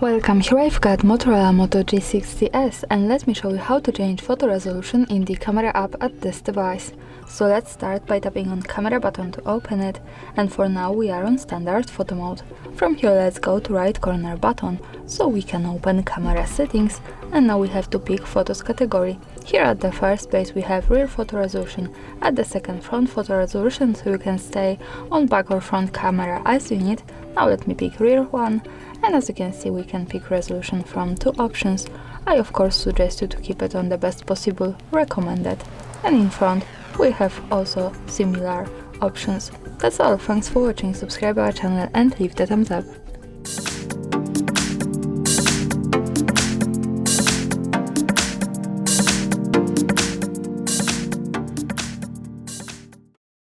Welcome, here I've got Motorola Moto G60S and let me show you how to change photo resolution in the camera app at this device. So let's start by tapping on camera button to open it, and for now we are on standard photo mode. From here let's go to right corner button so we can open camera settings, and now we have to pick photos category. Here at the first place we have rear photo resolution, at the second front photo resolution, so you can stay on back or front camera as you need. Now let me pick rear one, and as you can see we can pick resolution from two options. I of course suggest you to keep it on the best possible recommended, and in front we have also similar options. That's all, thanks for watching, subscribe our channel and leave the thumbs up.